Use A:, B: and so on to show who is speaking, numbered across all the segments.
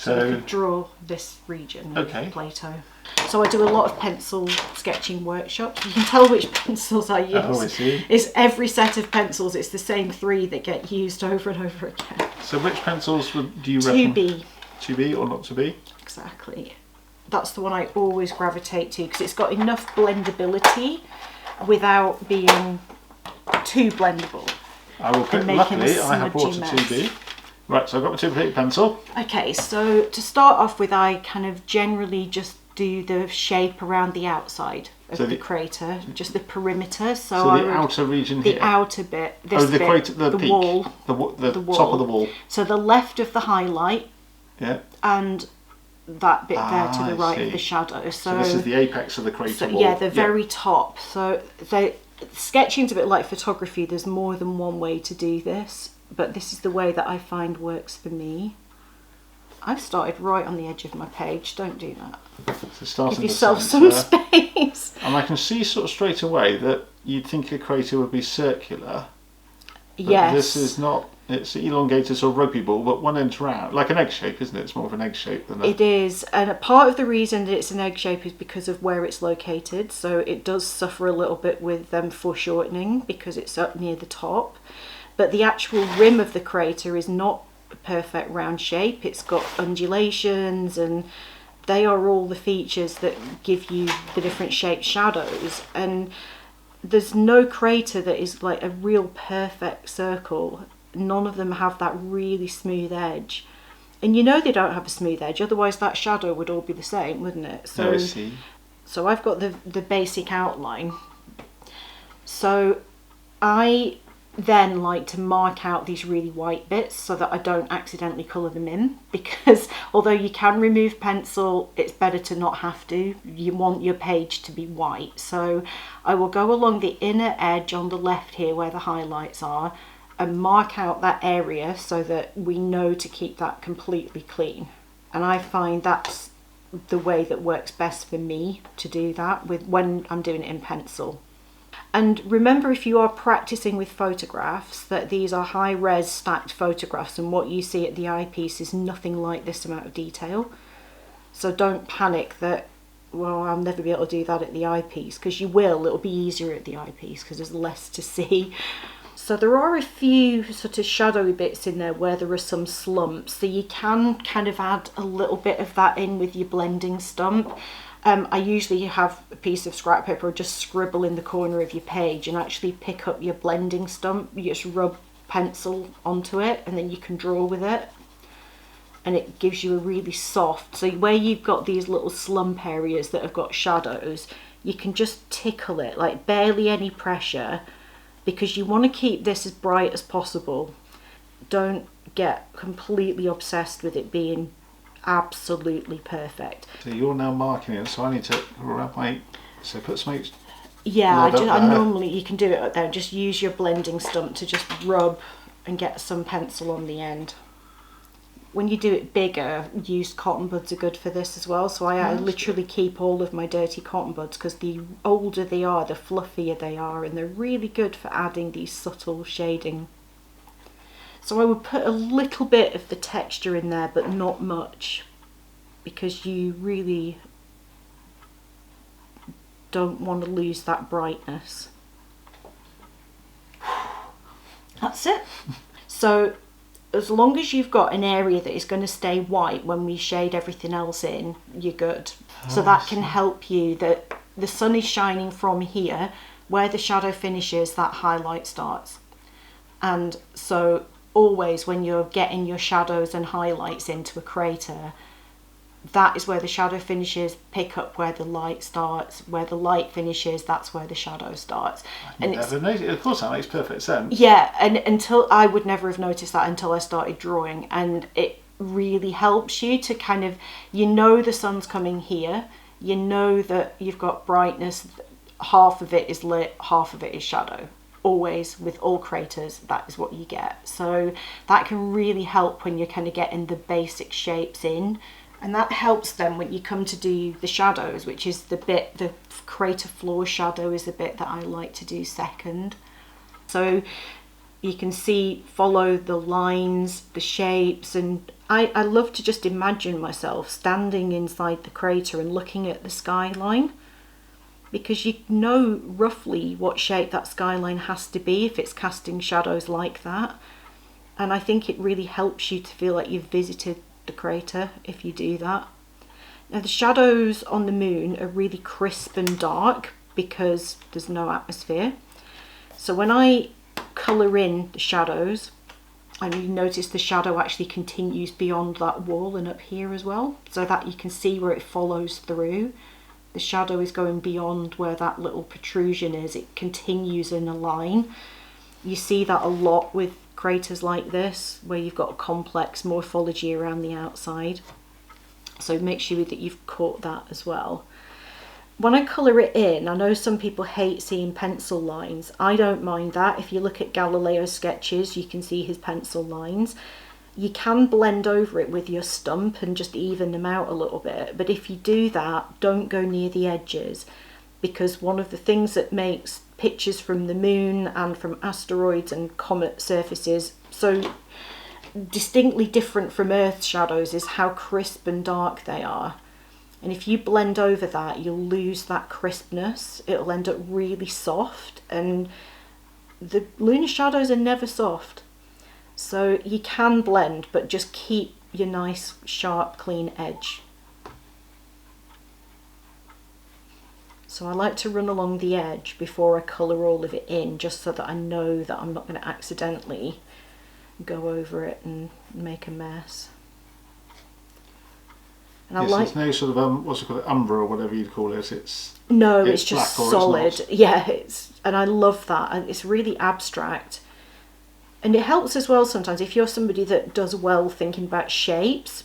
A: So I could draw this region of Plato. So I do a lot of pencil sketching workshops. You can tell which pencils I use.
B: Oh, I see.
A: It's every set of pencils. It's the same 3 that get used over and over again.
B: So which pencils do you recommend?
A: 2B.
B: 2B or not to be?
A: Exactly. That's the one I always gravitate to because it's got enough blendability without being too blendable.
B: Luckily, I have bought a 2B. Right, so I've got my 2B pencil.
A: Okay, so to start off with, I kind of generally just do the shape around the outside of the crater, just the perimeter. So
B: the outer region here?
A: The outer bit, this
B: the
A: bit,
B: crater, the peak,
A: wall.
B: The
A: wall.
B: top of the wall.
A: So the left of the highlight.
B: Yeah.
A: And that bit there to the right of the shadow.
B: So this is the apex of the crater wall.
A: Yeah, the very top. So sketching's a bit like photography. There's more than one way to do this, but this is the way that I find works for me. I've started right on the edge of my page. Don't do that.
B: So
A: give yourself some space.
B: And I can see sort of straight away that you'd think a crater would be circular. But
A: yes.
B: This is not. It's elongated sort of rugby ball, but one end's round, like an egg shape, isn't it? It's more of an egg shape than
A: It is, and a part of the reason that it's an egg shape is because of where it's located. So it does suffer a little bit with foreshortening because it's up near the top. But the actual rim of the crater is not a perfect round shape. It's got undulations, and they are all the features that give you the different shaped shadows. And there's no crater that is like a real perfect circle. None of them have that really smooth edge, and you know they don't have a smooth edge, otherwise that shadow would all be the same, wouldn't it? So,
B: I see.
A: So I've got the basic outline. So I then like to mark out these really white bits so that I don't accidentally colour them in, because although you can remove pencil, it's better to not have to. You want your page to be white. So I will go along the inner edge on the left here where the highlights are and mark out that area so that we know to keep that completely clean. And I find that's the way that works best for me to do that when I'm doing it in pencil. And remember, if you are practicing with photographs, that these are high-res stacked photographs, and what you see at the eyepiece is nothing like this amount of detail. So don't panic that, well, I'll never be able to do that at the eyepiece, because you will. It'll be easier at the eyepiece because there's less to see. So there are a few sort of shadowy bits in there where there are some slumps, so you can kind of add a little bit of that in with your blending stump. I usually have a piece of scrap paper or just scribble in the corner of your page and actually pick up your blending stump. You just rub pencil onto it and then you can draw with it, and it gives you a really soft, so where you've got these little slump areas that have got shadows, you can just tickle it, like barely any pressure, because you want to keep this as bright as possible. Don't get completely obsessed with it being absolutely perfect.
B: So you're now marking it, so I need to rub my, so put some.
A: Yeah, I normally, you can do it up there, just use your blending stump to just rub and get some pencil on the end. When you do it bigger, used cotton buds are good for this as well. So I literally keep all of my dirty cotton buds, because the older they are, the fluffier they are, and they're really good for adding these subtle shading. So I would put a little bit of the texture in there, but not much, because you really don't want to lose that brightness. That's it. So as long as you've got an area that is going to stay white when we shade everything else in, you're good. So that can help you, that the sun is shining from here, where the shadow finishes, that highlight starts. And so always when you're getting your shadows and highlights into a crater, that is where the shadow finishes, pick up where the light starts, where the light finishes, that's where the shadow starts. And
B: of course that makes perfect sense.
A: Yeah, and until I would never have noticed that until I started drawing, and it really helps you to kind of, you know the sun's coming here, you know that you've got brightness, half of it is lit, half of it is shadow. Always, with all craters, that is what you get. So that can really help when you're kind of getting the basic shapes in. And that helps then when you come to do the shadows, which is the bit, the crater floor shadow is the bit that I like to do second. So you can see, follow the lines, the shapes, and I love to just imagine myself standing inside the crater and looking at the skyline, because you know roughly what shape that skyline has to be if it's casting shadows like that. And I think it really helps you to feel like you've visited the crater if you do that. Now the shadows on the moon are really crisp and dark because there's no atmosphere. So when I colour in the shadows, and you notice the shadow actually continues beyond that wall and up here as well, so that you can see where it follows through. The shadow is going beyond where that little protrusion is. It continues in a line. You see that a lot with craters like this, where you've got a complex morphology around the outside. So make sure that you've caught that as well. When I colour it in, I know some people hate seeing pencil lines. I don't mind that. If you look at Galileo's sketches, you can see his pencil lines. You can blend over it with your stump and just even them out a little bit. But if you do that, don't go near the edges, because one of the things that makes pictures from the moon and from asteroids and comet surfaces so distinctly different from Earth's shadows is how crisp and dark they are. And if you blend over that, you'll lose that crispness. It'll end up really soft, and the lunar shadows are never soft. So you can blend, but just keep your nice, sharp, clean edge. So I like to run along the edge before I colour all of it in, just so that I know that I'm not going to accidentally go over it and make a mess. And
B: yes, there's no sort of what's it called, umber or whatever you'd call it. It's
A: just solid. Yeah, and I love that, and it's really abstract. And it helps as well sometimes if you're somebody that does well thinking about shapes.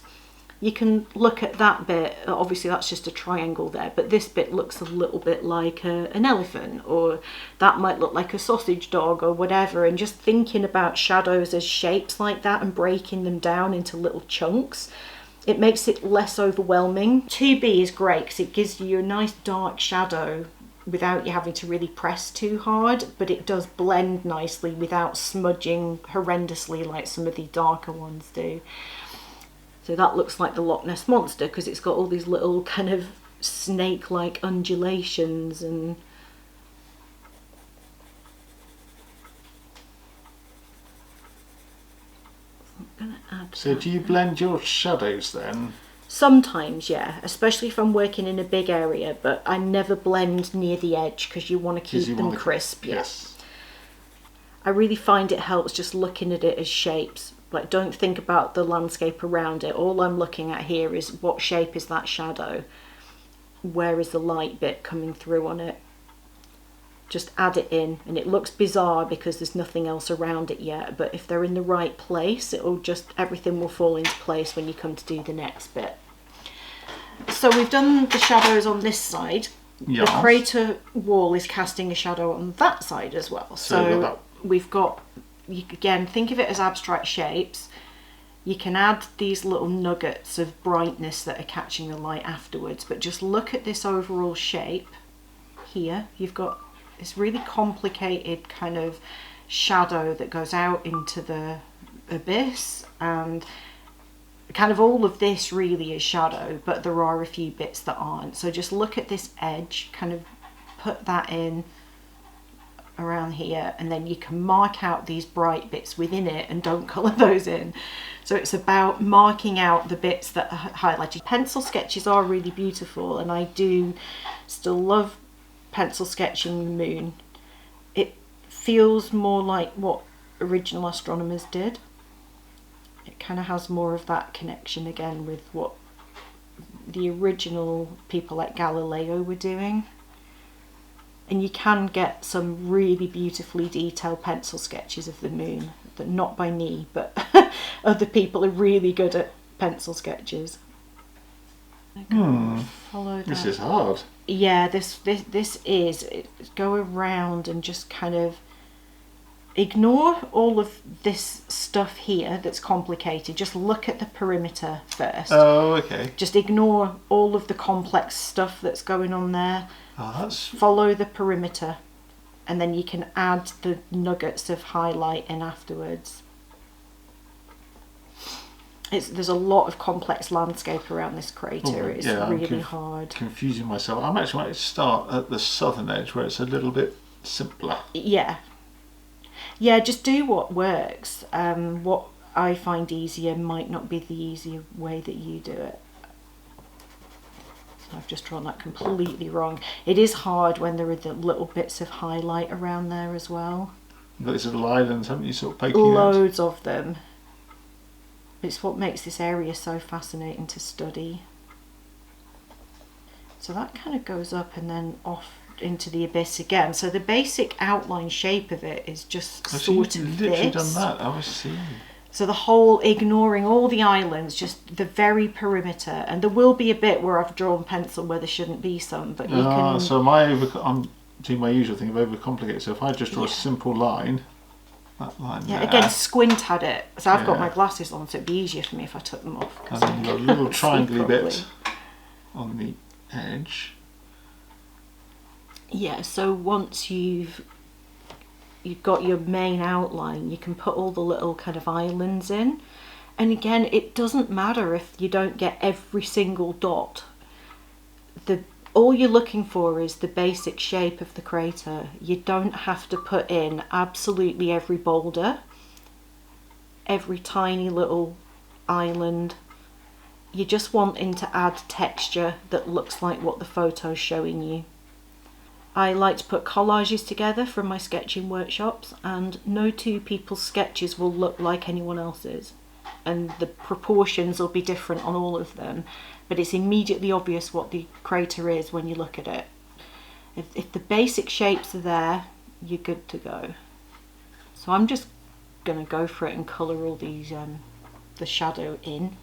A: You can look at that bit. Obviously that's just a triangle there, but this bit looks a little bit like an elephant, or that might look like a sausage dog or whatever, and just thinking about shadows as shapes like that and breaking them down into little chunks, it makes it less overwhelming. 2B is great because it gives you a nice dark shadow without you having to really press too hard, but it does blend nicely without smudging horrendously like some of the darker ones do. So that looks like the Loch Ness Monster because it's got all these little kind of snake-like undulations and
B: so do you blend your shadows then?
A: Sometimes, yeah, especially if I'm working in a big area, but I never blend near the edge because you want to keep them crisp.
B: Yes.
A: I really find it helps just looking at it as shapes. Like, don't think about the landscape around it. All I'm looking at here is what shape is that shadow? Where is the light bit coming through on it? Just add it in, and it looks bizarre because there's nothing else around it yet, but if they're in the right place, everything will fall into place when you come to do the next bit. So we've done the shadows on this side. Yes. The crater wall is casting a shadow on that side as well. So we've got, again, think of it as abstract shapes. You can add these little nuggets of brightness that are catching the light afterwards, but just look at this overall shape here. You've got this really complicated kind of shadow that goes out into the abyss, and kind of all of this really is shadow, but there are a few bits that aren't. So just look at this edge, kind of put that in around here, and then you can mark out these bright bits within it and don't colour those in. So it's about marking out the bits that are highlighted. Pencil sketches are really beautiful, and I do still love pencil sketching the moon. It feels more like what original astronomers did. It kind of has more of that connection again with what the original people like Galileo were doing. And you can get some really beautifully detailed pencil sketches of the moon, not by me, but other people are really good at pencil sketches. Follow that.
B: This is hard.
A: Yeah, this is, go around and just kind of ignore all of this stuff here that's complicated. Just look at the perimeter first.
B: Oh, okay.
A: Just ignore all of the complex stuff that's going on there. Follow the perimeter, and then you can add the nuggets of highlight in afterwards. there's a lot of complex landscape around this crater. It's really hard.
B: Confusing myself. I'm actually going to start at the southern edge where it's a little bit simpler.
A: Yeah. Yeah, just do what works. What I find easier might not be the easier way that you do it. So I've just drawn that completely wrong. It is hard when there are the little bits of highlight around there as well.
B: You've got these little islands, haven't you, sort of poking out?
A: Loads of them. It's what makes this area so fascinating to study. So that kind of goes up and then off into the abyss again. So the basic outline shape of it is just sort of this.
B: Literally done that. I was seeing.
A: So the whole, ignoring all the islands, just the very perimeter. And there will be a bit where I've drawn pencil where there shouldn't be some, but you can.
B: So I'm doing my usual thing of overcomplicate. So if I just draw a simple line. That line there.
A: Again, squint at it. So I've got my glasses on, so it'd be easier for me if I took them off.
B: And then you've got a little triangle bit on the edge.
A: Yeah, so once you've got your main outline, you can put all the little kind of islands in. And again, it doesn't matter if you don't get every single dot. All you're looking for is the basic shape of the crater. You don't have to put in absolutely every boulder, every tiny little island. You're just wanting to add texture that looks like what the photo's showing you. I like to put collages together from my sketching workshops, and no two people's sketches will look like anyone else's. And the proportions will be different on all of them, but it's immediately obvious what the crater is when you look at it. If the basic shapes are there, you're good to go. So I'm just going to go for it and colour all these, the shadow in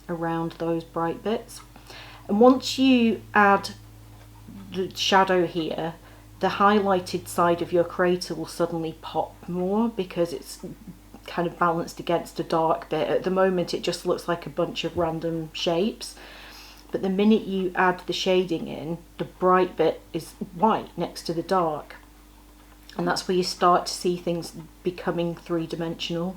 A: around those bright bits. And once you add the shadow here, the highlighted side of your crater will suddenly pop more because it's kind of balanced against a dark bit. At the moment it just looks like a bunch of random shapes, but the minute you add the shading in, the bright bit is white next to the dark, and that's where you start to see things becoming three-dimensional.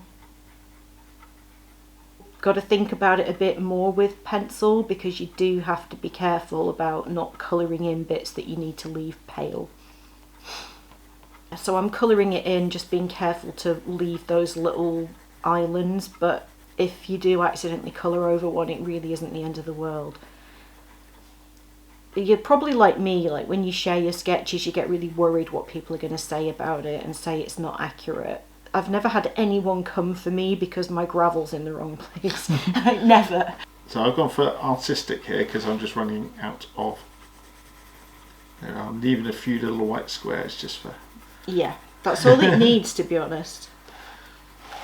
A: Got to think about it a bit more with pencil, because you do have to be careful about not colouring in bits that you need to leave pale. So I'm colouring it in, just being careful to leave those little islands, but if you do accidentally colour over one, it really isn't the end of the world. You're probably like me, like when you share your sketches you get really worried what people are going to say about it and say it's not accurate. I've never had anyone come for me because my gravel's in the wrong place. Never.
B: So I've gone for artistic here because I'm just running out of, I'm leaving a few little white squares just for...
A: Yeah, that's all it needs, to be honest.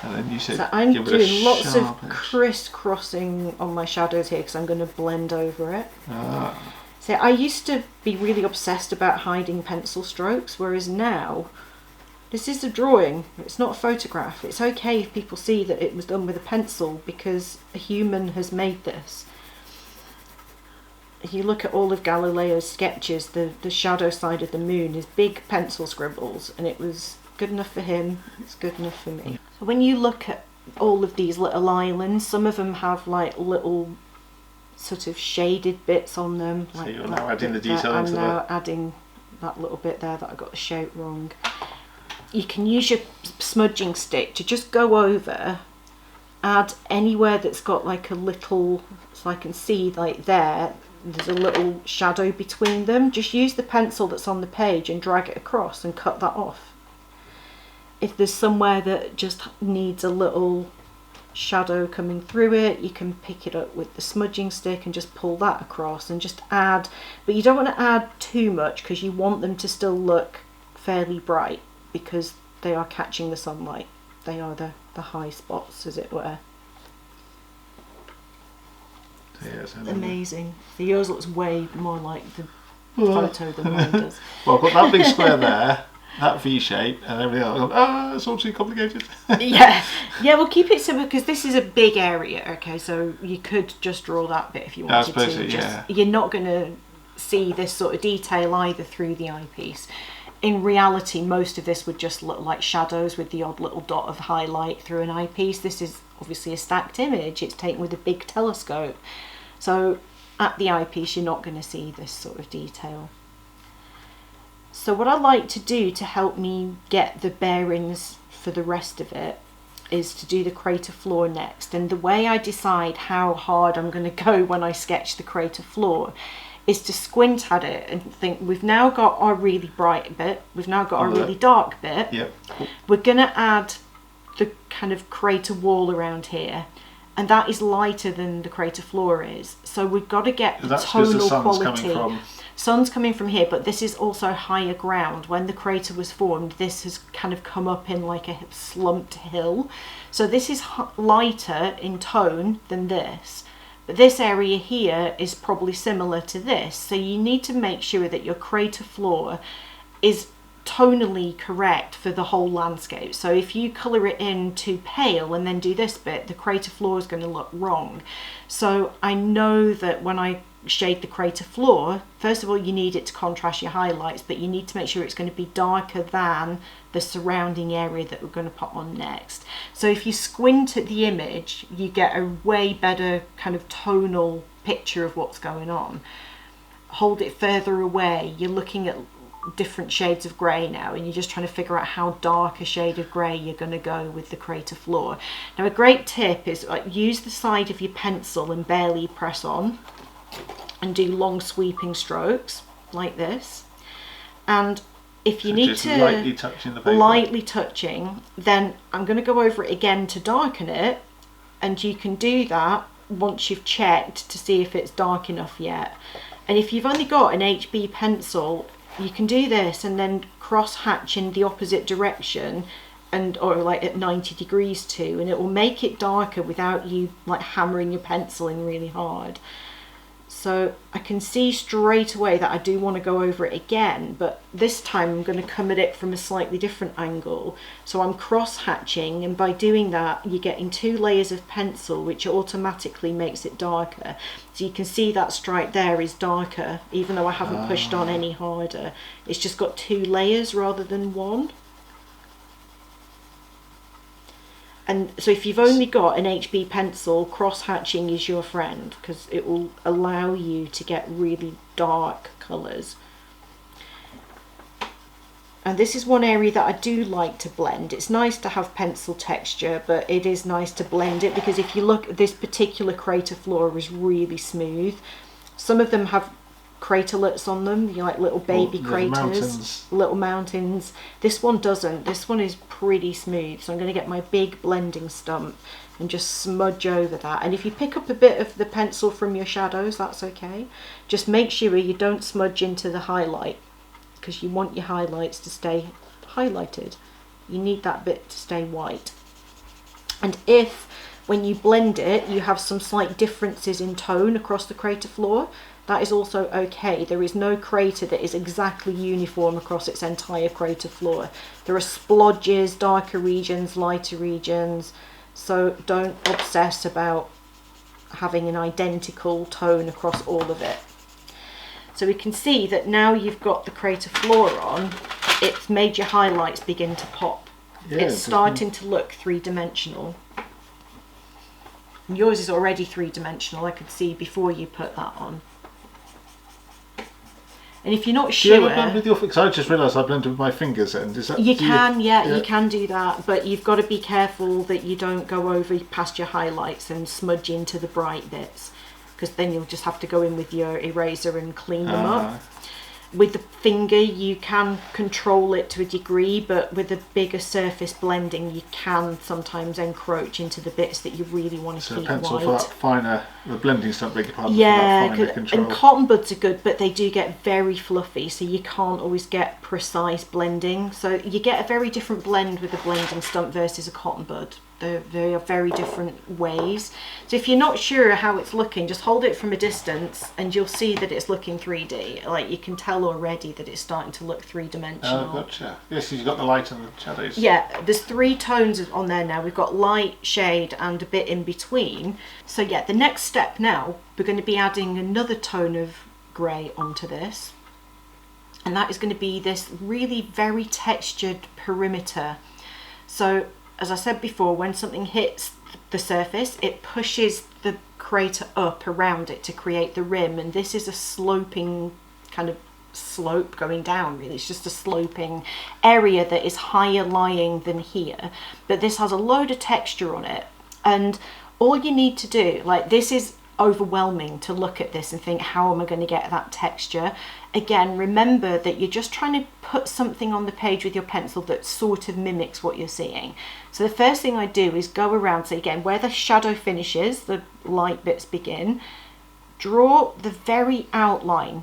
B: And then you said,
A: so I'm doing lots of crisscrossing on my shadows here because I'm going to blend over it. So I used to be really obsessed about hiding pencil strokes, whereas now this is a drawing, it's not a photograph. It's okay if people see that it was done with a pencil because a human has made this. If you look at all of Galileo's sketches, the shadow side of the moon is big pencil scribbles, and it was good enough for him, it's good enough for me. So when you look at all of these little islands, some of them have like little sort of shaded bits on them.
B: So
A: like
B: you're now adding the detail into that?
A: I'm now adding that little bit there that I got the shape wrong. You can use your smudging stick to just go over, add anywhere that's got like a little, so I can see like there's a little shadow between them. Just use the pencil that's on the page and drag it across and cut that off. If there's somewhere that just needs a little shadow coming through it, you can pick it up with the smudging stick and just pull that across and just add, but you don't want to add too much because you want them to still look fairly bright because they are catching the sunlight. They are the high spots, as it were.
B: Yeah,
A: amazing. So yours looks way more like the photo than mine does.
B: Well, I've got that big square there, that V shape, and everything else. It's all too complicated.
A: Yeah, we'll keep it simple because this is a big area. Okay, so you could just draw that bit if you wanted to. You're not going to see this sort of detail either through the eyepiece. In reality, most of this would just look like shadows with the odd little dot of highlight through an eyepiece. This is obviously a stacked image, it's taken with a big telescope. So at the eyepiece you're not going to see this sort of detail. So what I like to do to help me get the bearings for the rest of it is to do the crater floor next. And the way I decide how hard I'm going to go when I sketch the crater floor is to squint at it and think, we've now got our really bright bit, we've now got our really dark bit.
B: Yep.
A: We're going to add the kind of crater wall around here, and that is lighter than the crater floor is. So we've got to get the tonal quality. Sun's coming from here, but this is also higher ground. When the crater was formed, this has kind of come up in like a slumped hill. So this is lighter in tone than this. But this area here is probably similar to this. So you need to make sure that your crater floor is tonally correct for the whole landscape. So if you colour it in too pale and then do this bit, the crater floor is going to look wrong. So I know that when I shade the crater floor, first of all you need it to contrast your highlights, but you need to make sure it's going to be darker than the surrounding area that we're going to put on next. So if you squint at the image, you get a way better kind of tonal picture of what's going on. Hold it further away, you're looking at different shades of grey now, and you're just trying to figure out how dark a shade of grey you're going to go with the crater floor. Now a great tip is use the side of your pencil and barely press on, and do long sweeping strokes like this. And if you need to
B: lightly touching the paper,
A: then I'm going to go over it again to darken it, and you can do that once you've checked to see if it's dark enough yet. And if you've only got an HB pencil, you can do this and then cross hatch in the opposite direction, and or like at 90 degrees too, and it will make it darker without you like hammering your pencil in really hard. So I can see straight away that I do want to go over it again, but this time I'm going to come at it from a slightly different angle. So I'm cross hatching, and by doing that you're getting 2 layers of pencil, which automatically makes it darker. So you can see that stripe there is darker, even though I haven't pushed on any harder. It's just got 2 layers rather than 1. And so if you've only got an HB pencil, cross-hatching is your friend, because it will allow you to get really dark colours. And this is one area that I do like to blend. It's nice to have pencil texture, but it is nice to blend it, because if you look at this particular crater floor is really smooth. Some of them have craterlets on them, you know, like little baby craters, little mountains. This one doesn't. This one is pretty smooth. So I'm going to get my big blending stump and just smudge over that. And if you pick up a bit of the pencil from your shadows, that's okay. Just make sure you don't smudge into the highlight, because you want your highlights to stay highlighted. You need that bit to stay white. And if when you blend it you have some slight differences in tone across the crater floor, that is also okay. There is no crater that is exactly uniform across its entire crater floor. There are splodges, darker regions, lighter regions, so don't obsess about having an identical tone across all of it. So we can see that now you've got the crater floor on, it's made your highlights begin to pop. Yeah, it's starting to look three-dimensional. Yours is already three-dimensional, I could see before you put that on. And if you're not sure,
B: do you ever blend with your? Because I just realised I blended with my fingers. And is that
A: you can, yeah, you can do that, but you've got to be careful that you don't go over past your highlights and smudge into the bright bits, because then you'll just have to go in with your eraser and clean them up. With the finger you can control it to a degree, but with a bigger surface blending you can sometimes encroach into the bits that you really want to keep white. So a pencil for that finer, the blending stuff, beg your pardon, yeah,
B: for that finer control.
A: And cotton buds are good, but they do get very fluffy, so you can't always get precise blending. So you get a very different blend with a blending stump versus a cotton bud. They are very different ways. So if you're not sure how it's looking, just hold it from a distance and you'll see that it's looking 3D. Like, you can tell already that it's starting to look three-dimensional.
B: Oh, gotcha. Yes, you've got the light and the shadows.
A: Yeah, there's 3 tones on there now. We've got light, shade and a bit in between. So yeah, the next step now, we're going to be adding another tone of grey onto this. And that is going to be this really very textured perimeter. So as I said before, when something hits the surface, it pushes the crater up around it to create the rim, and this is a sloping kind of slope going down. Really, it's just a sloping area that is higher lying than here, but this has a load of texture on it. And all you need to do, like, this is overwhelming to look at this and think, how am I going to get that texture? Again, remember that you're just trying to put something on the page with your pencil that sort of mimics what you're seeing. So the first thing I do is go around, so again, where the shadow finishes, the light bits begin, draw the very outline.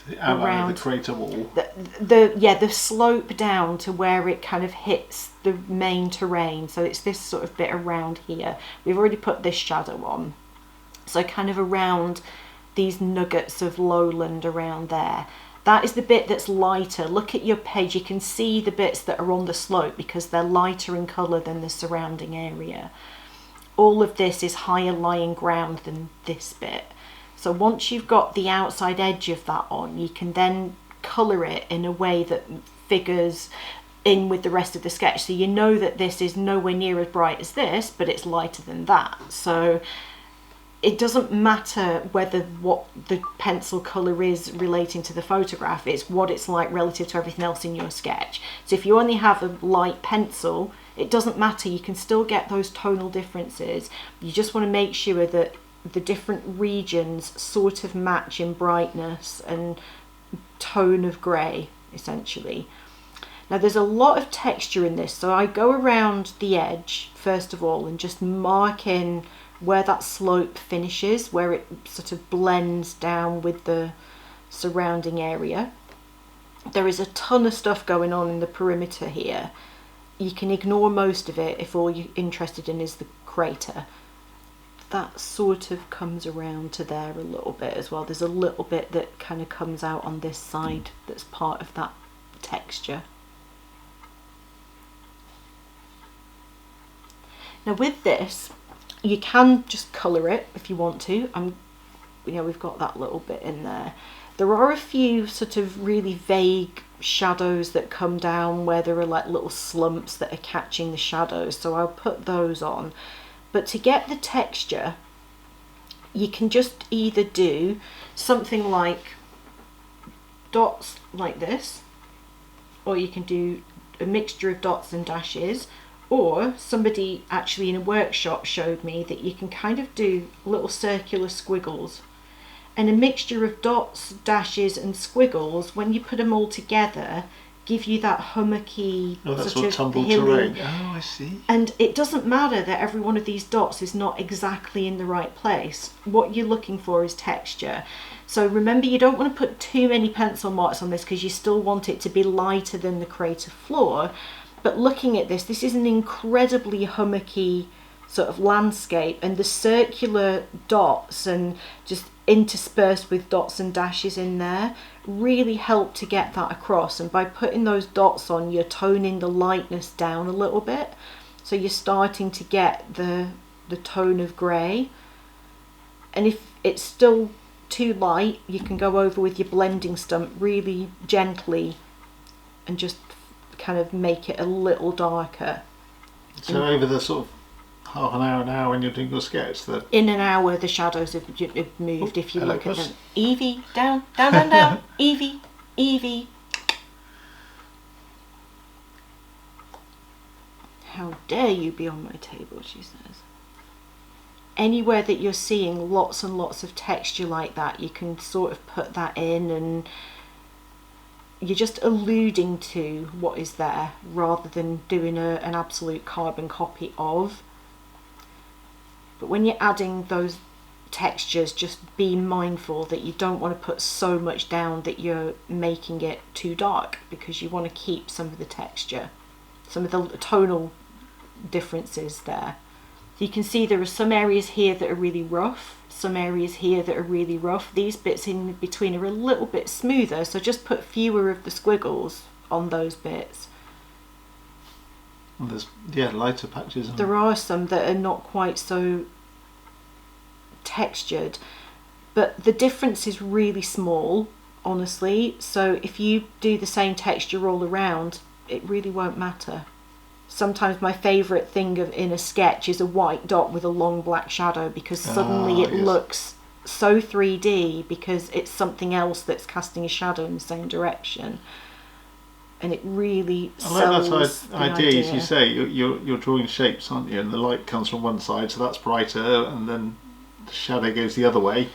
B: The outline of the crater wall.
A: The slope down to where it kind of hits the main terrain. So it's this sort of bit around here. We've already put this shadow on. So kind of around these nuggets of lowland around there. That is the bit that's lighter. Look at your page, you can see the bits that are on the slope because they're lighter in colour than the surrounding area. All of this is higher lying ground than this bit. So once you've got the outside edge of that on, you can then colour it in a way that figures in with the rest of the sketch. So you know that this is nowhere near as bright as this, but it's lighter than that. So it doesn't matter what the pencil colour is relating to the photograph, it's what it's like relative to everything else in your sketch. So if you only have a light pencil, it doesn't matter, you can still get those tonal differences. You just want to make sure that the different regions sort of match in brightness and tone of grey, essentially. Now there's a lot of texture in this, so I go around the edge first of all and just mark in where that slope finishes, where it sort of blends down with the surrounding area. There is a ton of stuff going on in the perimeter here. You can ignore most of it if all you're interested in is the crater. That sort of comes around to there a little bit as well. There's a little bit that kind of comes out on this side that's part of that texture. Now with this, you can just colour it if you want to. We've got that little bit in there. There are a few sort of really vague shadows that come down where there are like little slumps that are catching the shadows, so I'll put those on. But to get the texture, you can just either do something like dots like this, or you can do a mixture of dots and dashes. Or somebody actually in a workshop showed me that you can kind of do little circular squiggles. And a mixture of dots, dashes and squiggles, when you put them all together, give you that hummocky,
B: sort of tumbled terrain. Oh, I see.
A: And it doesn't matter that every one of these dots is not exactly in the right place. What you're looking for is texture. So remember, you don't want to put too many pencil marks on this because you still want it to be lighter than the crater floor. But looking at this, this is an incredibly hummocky sort of landscape, and the circular dots and just interspersed with dots and dashes in there really help to get that across. And by putting those dots on, you're toning the lightness down a little bit. So you're starting to get the tone of grey. And if it's still too light, you can go over with your blending stump really gently and just kind of make it a little darker.
B: So over the sort of half an hour, when you're doing your sketch,
A: in an hour the shadows have moved. If you look at them, Evie, down, down, down, down, Evie, Evie. How dare you be on my table, she says. Anywhere that you're seeing lots and lots of texture like that, you can sort of put that in, and you're just alluding to what is there rather than doing an absolute carbon copy of. But when you're adding those textures, just be mindful that you don't want to put so much down that you're making it too dark, because you want to keep some of the texture, some of the tonal differences there. So you can see there are some areas here that are really rough, some areas here that are really rough. These bits in between are a little bit smoother, so just put fewer of the squiggles on those bits.
B: And there's lighter patches.
A: There are some that are not quite so textured, but the difference is really small, honestly. So if you do the same texture all around, it really won't matter. sometimes my favourite thing in a sketch is a white dot with a long black shadow, because suddenly it looks so 3D, because it's something else that's casting a shadow in the same direction. And it really sells
B: that idea. As you say, you're drawing shapes, aren't you? And the light comes from one side, so that's brighter, and then the shadow goes the other way.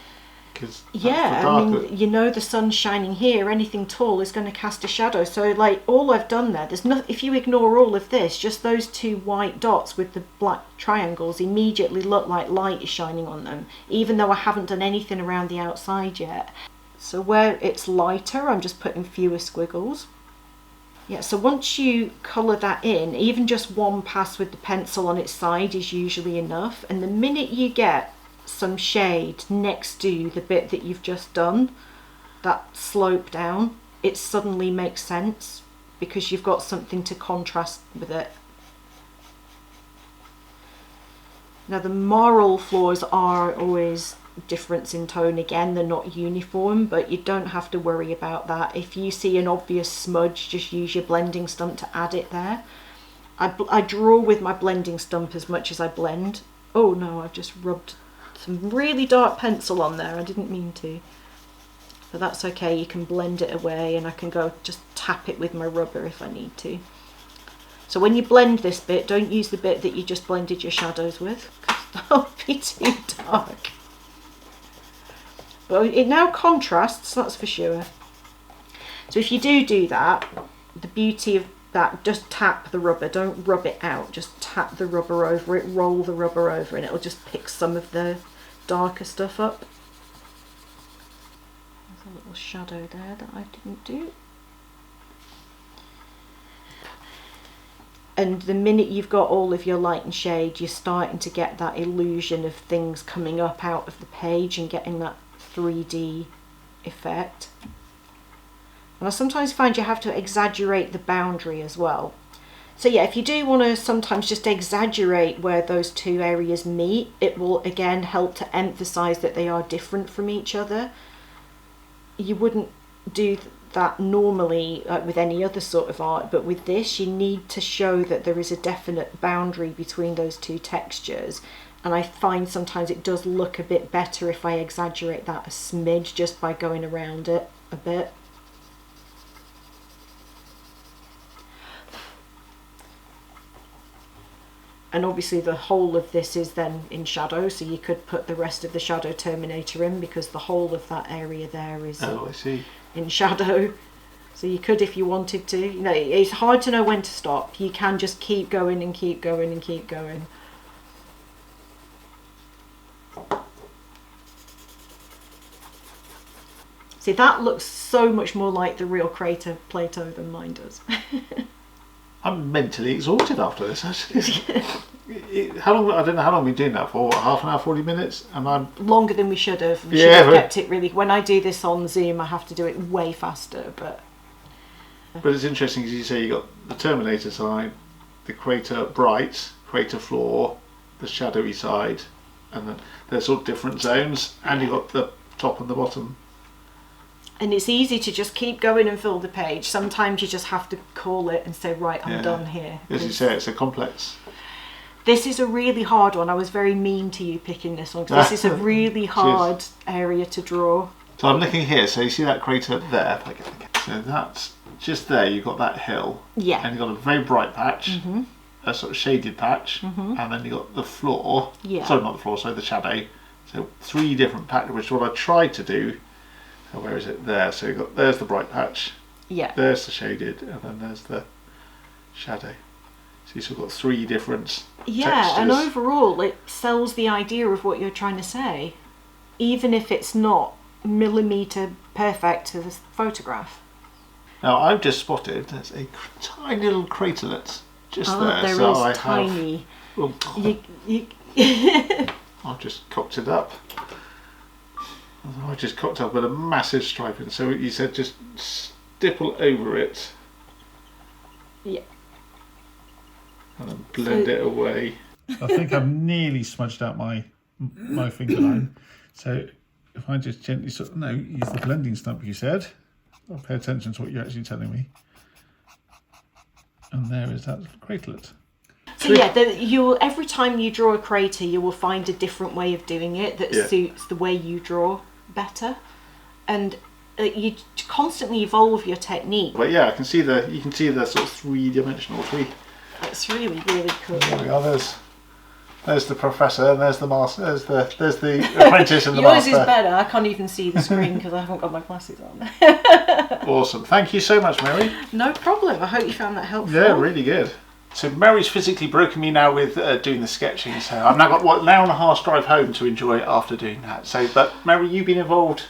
A: Yeah, I mean, you know, the sun's shining here, anything tall is going to cast a shadow. So like all I've done there, there's no, if you ignore all of this, just those two white dots with the black triangles immediately look like light is shining on them, even though I haven't done anything around the outside yet. So where it's lighter, I'm just putting fewer squiggles. Yeah, so once you colour that in, even just one pass with the pencil on its side is usually enough. And the minute you get some shade next to the bit that you've just done, that slope down, it suddenly makes sense, because you've got something to contrast with it. Now the marl floors are always difference in tone again, they're not uniform, but you don't have to worry about that. If you see an obvious smudge, just use your blending stump to add it there. I draw with my blending stump as much as I blend. Oh no, I've just rubbed some really dark pencil on there, I didn't mean to. But that's okay, you can blend it away, and I can go just tap it with my rubber if I need to. So when you blend this bit, don't use the bit that you just blended your shadows with, because that'll be too dark. But it now contrasts, that's for sure. So if you do that, the beauty of that, just tap the rubber, don't rub it out, just tap the rubber over it, roll the rubber over, and it'll just pick some of the darker stuff up. There's a little shadow there that I didn't do. And the minute you've got all of your light and shade, you're starting to get that illusion of things coming up out of the page and getting that 3D effect. And I sometimes find you have to exaggerate the boundary as well. So yeah, if you do want to sometimes just exaggerate where those two areas meet, it will again help to emphasize that they are different from each other. You wouldn't do that normally with any other sort of art, but with this you need to show that there is a definite boundary between those two textures. And I find sometimes it does look a bit better if I exaggerate that a smidge just by going around it a bit. And obviously the whole of this is then in shadow, so you could put the rest of the shadow terminator in, because the whole of that area there is
B: I see.
A: in shadow. So you could, if you wanted to. You know, it's hard to know when to stop. You can just keep going and keep going and keep going. See, that looks so much more like the real crater Plato than mine does.
B: I'm mentally exhausted after this, actually. How long? I don't know how long we've been doing that for. What, half an hour, 40 minutes? And I'm
A: longer than we should have. We should have kept it really. When I do this on Zoom, I have to do it way faster. But
B: it's interesting, as you say, you got the Terminator side, the crater bright, crater floor, the shadowy side, and then there's all different zones, and you've got the top and the bottom.
A: And it's easy to just keep going and fill the page. Sometimes you just have to call it and say, right, I'm done here.
B: As you say, it's a complex.
A: This is a really hard one. I was very mean to you picking this one, because this is a really hard area to draw.
B: So I'm looking here, so you see that crater there? So that's just there, you've got that hill.
A: Yeah.
B: And you've got a very bright patch, a sort of shaded patch, and then you've got the floor.
A: Yeah.
B: Sorry, not the floor, so the shadow. So 3 different patches, which is what I tried to do. Oh, where is it? There. So you've got, there's the bright patch.
A: Yeah.
B: There's the shaded, and then there's the shadow. So you've sort of got 3 different textures.
A: And overall it sells the idea of what you're trying to say, even if it's not millimetre perfect to the photograph.
B: Now I've just spotted there's a tiny little craterlet just there.
A: There
B: so
A: is
B: I
A: tiny.
B: I've just cocked it up. I just cocked up with a massive striping. So you said just stipple over it.
A: Yeah.
B: And then blend it away. I think I've nearly smudged out my finger line. So if I just gently use the blending stump you said. I'll pay attention to what you're actually telling me. And there is that craterlet.
A: So yeah, you'll every time you draw a crater, you will find a different way of doing it that suits the way you draw better, and you constantly evolve your technique.
B: But yeah, you can see the sort of three-dimensional tree.
A: It's really, really cool.
B: There we are. There's the professor, and there's the master. There's the apprentice and the
A: Yours
B: master.
A: is better. I can't even see the screen because I haven't got my glasses on.
B: Awesome. Thank you so much, Mary.
A: No problem. I hope you found that helpful.
B: Yeah, really good. So Mary's physically broken me now with doing the sketching. So I've now got an hour and a half drive home to enjoy after doing that. So, but Mary, you've been involved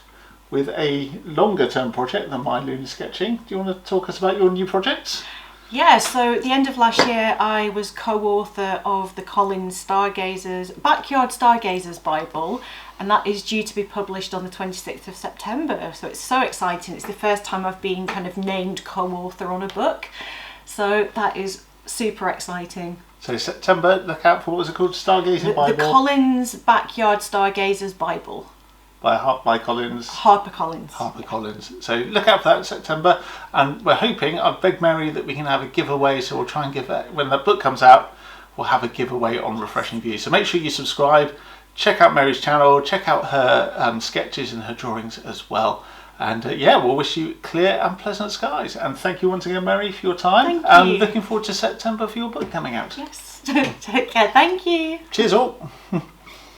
B: with a longer term project than my lunar sketching. Do you want to talk us about your new projects?
A: Yeah, so at the end of last year I was co-author of the Collins Backyard Stargazers Bible, and that is due to be published on the 26th of September. So it's so exciting. It's the first time I've been kind of named co-author on a book. So that is super exciting.
B: So September, look out for, what was it called? Stargazing Bible?
A: The Collins Backyard Stargazers Bible.
B: By Collins.
A: HarperCollins.
B: So look out for that in September, and we're hoping, I've begged Mary that we can have a giveaway, so we'll try and give it, when the book comes out, we'll have a giveaway on Refreshing Views. So make sure you subscribe, check out Mary's channel, check out her sketches and her drawings as well. And yeah, we'll wish you clear and pleasant skies. And thank you once again, Mary, for your time.
A: Thank you.
B: Looking forward to September for your book coming out.
A: Yes. Take care. Thank you.
B: Cheers all.